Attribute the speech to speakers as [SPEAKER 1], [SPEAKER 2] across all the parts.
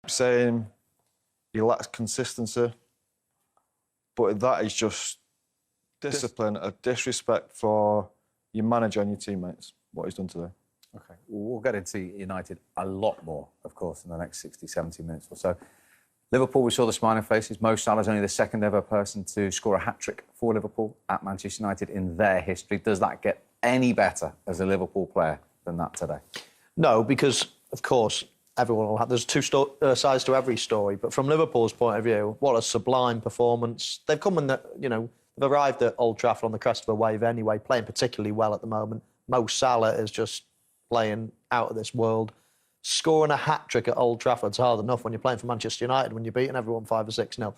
[SPEAKER 1] saying he lacks consistency, but that is just discipline, a disrespect for your manager and your teammates, what he's done today.
[SPEAKER 2] OK, we'll get into United a lot more, of course, in the next 60, 70 minutes or so. Liverpool, we saw the smiling faces. Mo Salah is only the second ever person to score a hat-trick for Liverpool at Manchester United in their history. Does that get any better as a Liverpool player than that today?
[SPEAKER 3] No, because, of course, everyone will have... There's two sides to every story, but from Liverpool's point of view, what a sublime performance. They've come and, they've arrived at Old Trafford on the crest of a wave anyway, playing particularly well at the moment. Mo Salah is just playing out of this world. Scoring a hat-trick at Old Trafford's hard enough when you're playing for Manchester United, when you're beating everyone 5 or 6-0.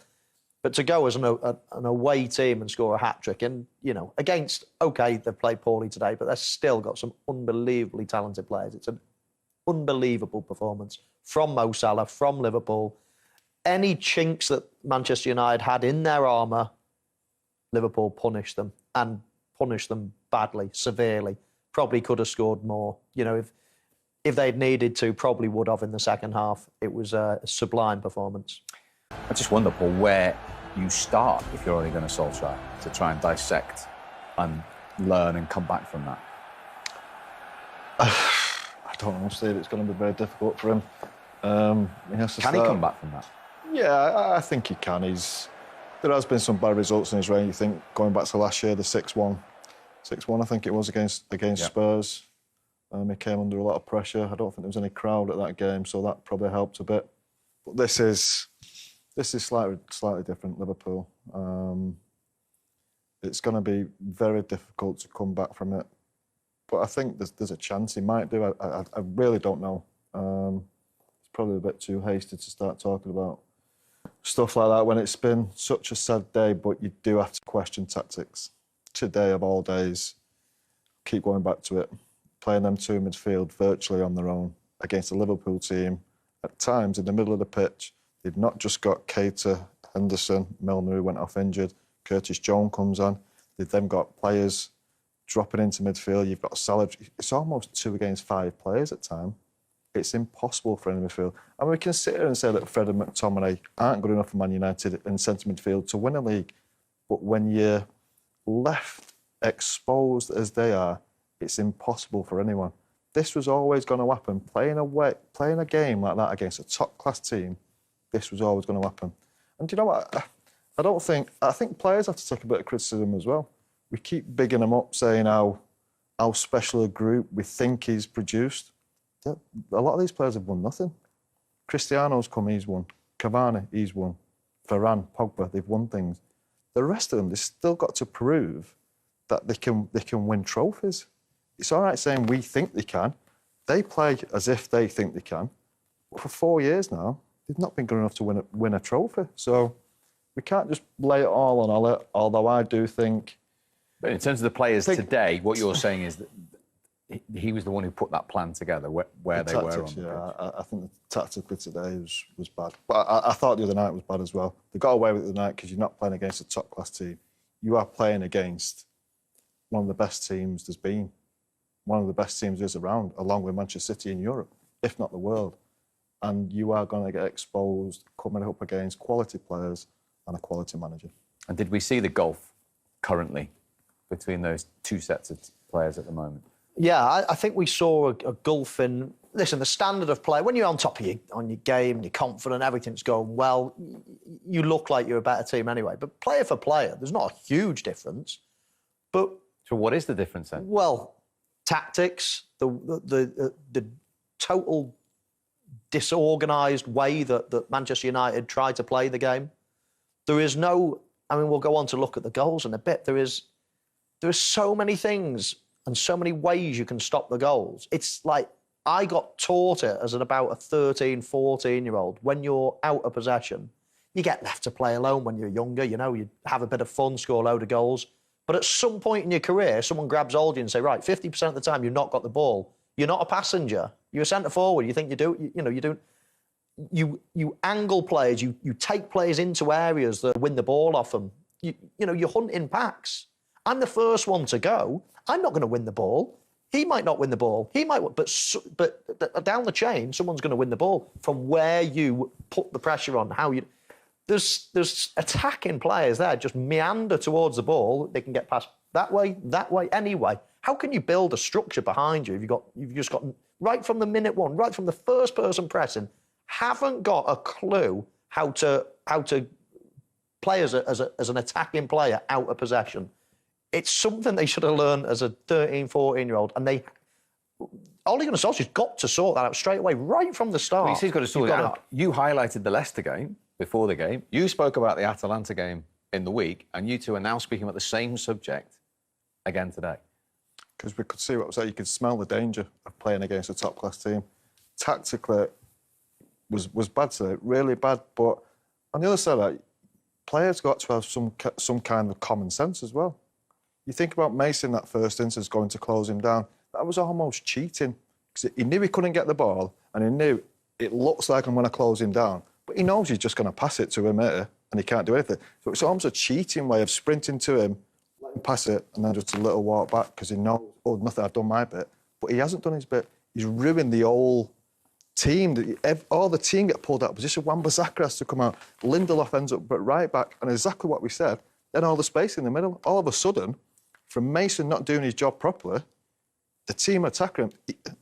[SPEAKER 3] But to go as an away team and score a hat-trick, and, against, OK, they've played poorly today, but they've still got some unbelievably talented players. It's an unbelievable performance from Mo Salah, from Liverpool. Any chinks that Manchester United had in their armour, Liverpool punished them, and punished them badly, severely. Probably could have scored more. If they'd needed to, probably would have in the second half. It was a sublime performance.
[SPEAKER 2] I just wonder, Paul, where you start if you're only going to Solskjaer to try and dissect and learn and come back from that.
[SPEAKER 1] I don't know, Steve. It's going to be very difficult for him.
[SPEAKER 2] Can he come back from that?
[SPEAKER 1] Yeah, I think he can. There has been some bad results in his reign. You think, going back to last year, the 6-1, I think it was against Spurs. He came under a lot of pressure. I don't think there was any crowd at that game, so that probably helped a bit. But this is slightly different, Liverpool. It's going to be very difficult to come back from it. But I think there's a chance he might do. I really don't know. It's probably a bit too hasty to start talking about stuff like that when it's been such a sad day, but you do have to question tactics. Today, of all days, keep going back to it. Playing them two midfield virtually on their own against a Liverpool team, at times in the middle of the pitch, they've not just got Keita, Henderson, Milner, who went off injured, Curtis Jones comes on. They've then got players dropping into midfield. You've got Salah. It's almost 2 against 5 players at time. It's impossible for any midfield. And we can sit here and say that Fred and McTominay aren't good enough for Man United in centre midfield to win a league. But when you're left exposed as they are, it's impossible for anyone. This was always going to happen. Playing a game like that against a top-class team, this was always going to happen. And do you know what? I think players have to take a bit of criticism as well. We keep bigging them up, saying how special a group we think he's produced. A lot of these players have won nothing. Cristiano's come, he's won. Cavani, he's won. Varane, Pogba, they've won things. The rest of them, they've still got to prove that they can win trophies. It's all right saying we think they can. They play as if they think they can. But for 4 years now, they've not been good enough to win a trophy. So we can't just lay it all on Ollie, although I do think...
[SPEAKER 2] But in terms of the players today, what you're saying is that he was the one who put that plan together, where they were on.
[SPEAKER 1] Yeah, I think tactically today was bad. But I thought the other night was bad as well. They got away with it the night because you're not playing against a top-class team. You are playing against one of the best teams there's been. One of the best teams there's around, along with Manchester City in Europe, if not the world. And you are going to get exposed coming up against quality players and a quality manager.
[SPEAKER 2] And did we see the gulf currently between those two sets of players at the moment?
[SPEAKER 3] Yeah, I think we saw a gulf in... Listen, the standard of play, when you're on top of your game and you're confident, everything's going well, you look like you're a better team anyway. But player for player, there's not a huge difference. But...
[SPEAKER 2] So what is the difference then?
[SPEAKER 3] Well, tactics, the total disorganised way that Manchester United tried to play the game. There is no... I mean, we'll go on to look at the goals in a bit. There is so many things and so many ways you can stop the goals. It's like I got taught it as about a 13, 14-year-old. When you're out of possession, you get left to play alone when you're younger. You have a bit of fun, score a load of goals. But at some point in your career, someone grabs hold of you and say, right, 50% of the time you've not got the ball. You're not a passenger. You're a centre-forward. You think you do... You angle players, you take players into areas that win the ball off them. You're hunting packs. I'm the first one to go. I'm not going to win the ball. He might not win the ball. He might, but down the chain, someone's going to win the ball from where you put the pressure on. How you there's attacking players there just meander towards the ball. They can get past that way, anyway. How can you build a structure behind you if you've just got right from the minute one, right from the first person pressing, haven't got a clue how to play as an attacking player out of possession? It's something they should have learned as a 13, 14-year-old, and Ole Gunnar Solskjaer's got to sort that out straight away, right from the start.
[SPEAKER 2] Well, he's got to sort it out. You highlighted the Leicester game before the game. You spoke about the Atalanta game in the week, and you two are now speaking about the same subject again today.
[SPEAKER 1] Because we could see what was there. You could smell the danger of playing against a top-class team. Tactically, was bad today, really bad. But on the other side of that, players got to have some kind of common sense as well. You think about Mason, that first instance, going to close him down. That was almost cheating. Because he knew he couldn't get the ball, and he knew it looks like I'm going to close him down. But he knows he's just going to pass it to him here, and he can't do anything. So it's almost a cheating way of sprinting to him, let him pass it, and then just a little walk back, because he knows, oh, nothing, I've done my bit. But he hasn't done his bit. He's ruined the whole team. All the team get pulled out of position. Wan-Bissaka has to come out. Lindelof ends up right back. And exactly what we said, then all the space in the middle. All of a sudden, from Mason not doing his job properly, the team attacking him.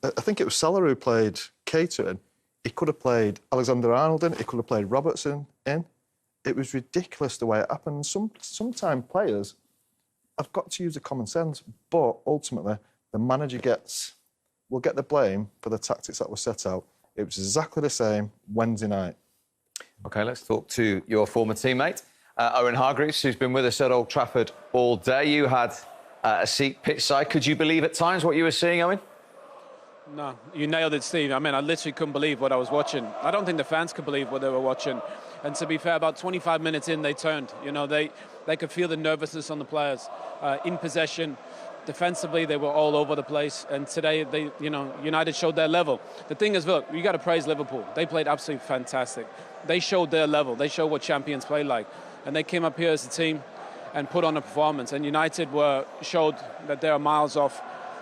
[SPEAKER 1] I think it was Salah who played Keita in. He could have played Alexander-Arnold in. He could have played Robertson in. It was ridiculous the way it happened. Sometimes players have got to use the common sense, but ultimately the manager will get the blame for the tactics that were set out. It was exactly the same Wednesday night.
[SPEAKER 2] OK, let's talk to your former teammate, Owen Hargreaves, who's been with us at Old Trafford all day. You had a seat pitch side. Could you believe at times what you were seeing, Owen?
[SPEAKER 4] No, you nailed it, Steve. I mean, I literally couldn't believe what I was watching. I don't think the fans could believe what they were watching. And to be fair, about 25 minutes in, they turned. You know, they could feel the nervousness on the players. In possession, defensively, they were all over the place. And today, United showed their level. The thing is, look, you got to praise Liverpool. They played absolutely fantastic. They showed their level. They showed what champions play like. And they came up here as a team and put on a performance. And United showed that they are miles off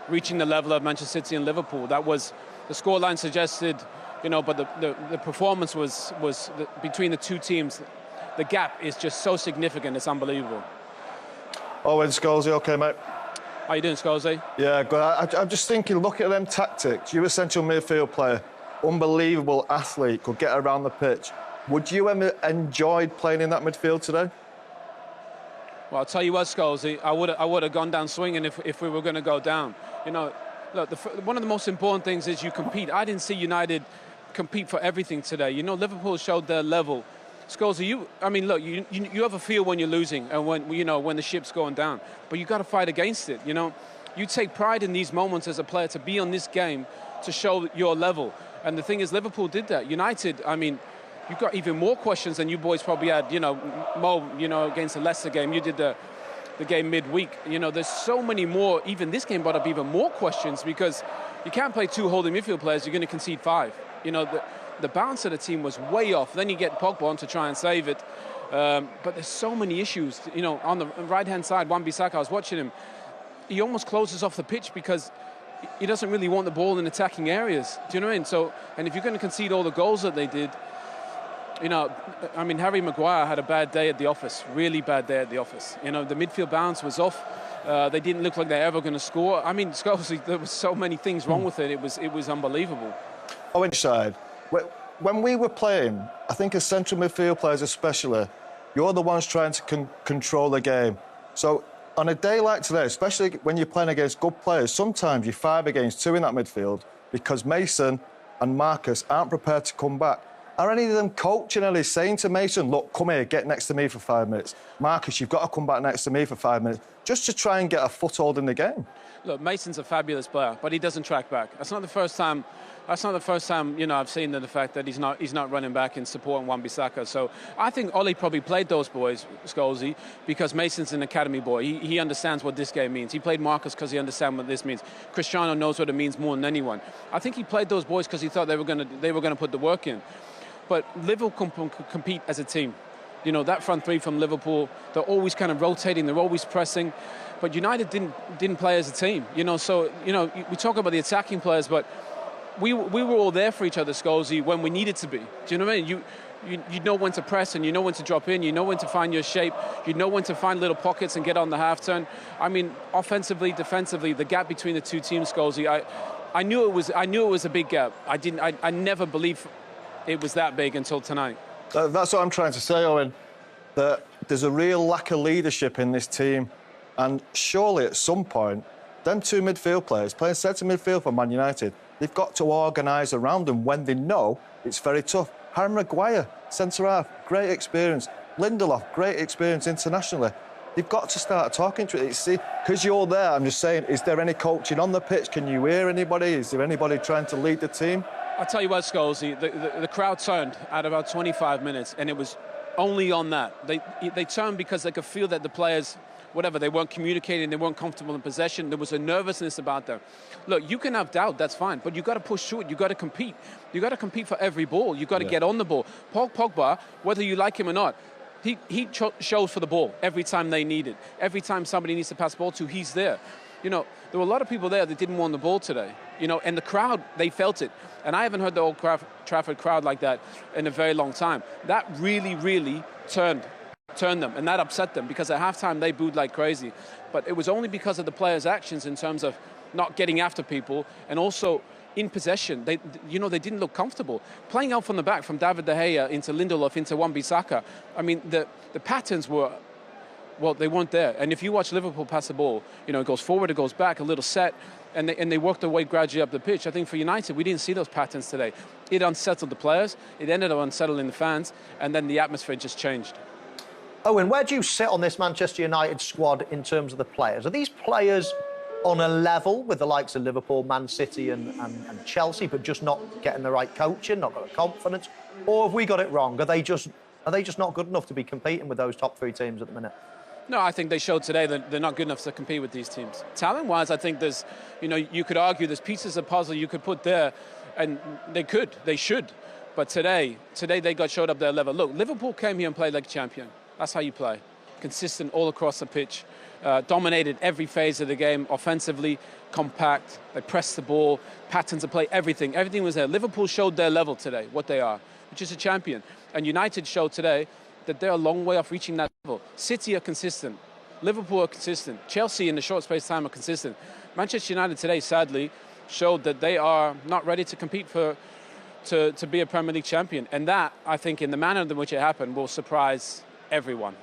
[SPEAKER 4] reaching the level of Manchester City and Liverpool. That was, the scoreline suggested, but the performance was between the two teams. The gap is just so significant, it's unbelievable.
[SPEAKER 1] Owen, Scholes, OK, mate?
[SPEAKER 4] How you doing, Scholes?
[SPEAKER 1] Yeah, good. I'm just thinking, look at them tactics. You're a central midfield player, unbelievable athlete, could get around the pitch. Would you have enjoyed playing in that midfield today?
[SPEAKER 4] Well, I'll tell you what, Scholes, I would have gone down swinging if we were going to go down. Look, one of the most important things is you compete. I didn't see United compete for everything today. Liverpool showed their level. Scholes, you have a feel when you're losing and when the ship's going down, but you got to fight against it. You take pride in these moments as a player to be on this game to show your level. And the thing is, Liverpool did that. United, you've got even more questions than you boys probably had. Mo, against the Leicester game, you did the game midweek. There's so many more. Even this game brought up even more questions because you can't play two holding midfield players. You're going to concede 5. The balance of the team was way off. Then you get Pogba on to try and save it. But there's so many issues. On the right-hand side, Wan-Bissaka, I was watching him. He almost closes off the pitch because he doesn't really want the ball in attacking areas. Do you know what I mean? So, and if you're going to concede all the goals that they did, Harry Maguire had a bad day at the office, really bad day at the office. The midfield balance was off. They didn't look like they're ever going to score. Scholes, there was so many things wrong with it. It was unbelievable.
[SPEAKER 1] Oh, inside. When we were playing, I think as central midfield players especially, you're the ones trying to control the game. So on a day like today, especially when you're playing against good players, sometimes you're 5 against 2 in that midfield because Mason and Marcus aren't prepared to come back. Are any of them coaching Ellie saying to Mason, look, come here, get next to me for 5 minutes. Marcus, you've got to come back next to me for 5 minutes, just to try and get a foothold in the game?
[SPEAKER 4] Look, Mason's a fabulous player, but he doesn't track back. That's not the first time, I've seen the fact that he's not running back in support of Wan-Bissaka. So I think Ollie probably played those boys, Scholesy, because Mason's an academy boy. He understands what this game means. He played Marcus because he understands what this means. Cristiano knows what it means more than anyone. I think he played those boys because he thought they were going to put the work in. But Liverpool can compete as a team. You know, that front three from Liverpool, they're always kind of rotating, they're always pressing. But United didn't play as a team, you know. So, you know, we talk about the attacking players, but we were all there for each other, Scholes, when we needed to be. Do you know what I mean? You know when to press and you know when to drop in, you know when to find your shape, you know when to find little pockets and get on the half turn. I mean, offensively, defensively, the gap between the two teams, Scholes, I knew it was a big gap. I never believed it was that big until tonight.
[SPEAKER 1] That's what I'm trying to say, Owen, that there's a real lack of leadership in this team. And surely at some point, them two midfield players playing centre midfield for Man United, they've got to organise around them when they know it's very tough. Harry Maguire, centre-half, great experience. Lindelof, great experience internationally. They've got to start talking to it. Because you're there, I'm just saying, is there any coaching on the pitch? Can you hear anybody? Is there anybody trying to lead the team?
[SPEAKER 4] I'll tell you what, Scholes, the crowd turned at about 25 minutes, and it was only on that. They turned because they could feel that the players, whatever, they weren't communicating, they weren't comfortable in possession, there was a nervousness about them. Look, you can have doubt, that's fine, but you got to push through it, you got to compete. You got to compete for every ball, you got to get on the ball. Paul Pogba, whether you like him or not, he shows for the ball every time they need it. Every time somebody needs to pass the ball to, he's there. You know, there were a lot of people there that didn't want the ball today, you know, and the crowd, they felt it. And I haven't heard the Old Trafford crowd like that in a very long time. That really, really turned them, and that upset them, because at halftime they booed like crazy. But it was only because of the players' actions in terms of not getting after people, and also in possession. They didn't look comfortable. Playing out from the back, from David De Gea into Lindelof into Wan-Bissaka, I mean, the patterns were, well, they weren't there. And if you watch Liverpool pass the ball, you know, it goes forward, it goes back, a little set, and they worked their way gradually up the pitch. I think for United, we didn't see those patterns today. It unsettled the players, it ended up unsettling the fans, and then the atmosphere just changed.
[SPEAKER 3] Owen, where do you sit on this Manchester United squad in terms of the players? Are these players on a level with the likes of Liverpool, Man City and Chelsea, but just not getting the right coaching, not got the confidence? Or have we got it wrong? Are they just not good enough to be competing with those top three teams at the minute?
[SPEAKER 4] No, I think they showed today that they're not good enough to compete with these teams. Talent-wise, I think there's, you know, you could argue there's pieces of puzzle you could put there, and they should. But today they got showed up their level. Look, Liverpool came here and played like a champion. That's how you play. Consistent all across the pitch. Dominated every phase of the game, offensively, compact. They pressed the ball, patterns of play, everything. Everything was there. Liverpool showed their level today, what they are, which is a champion. And United showed today that they're a long way off reaching that level. City are consistent. Liverpool are consistent. Chelsea, in the short space of time, are consistent. Manchester United today, sadly, showed that they are not ready to compete to be a Premier League champion. And that, I think, in the manner in which it happened, will surprise everyone.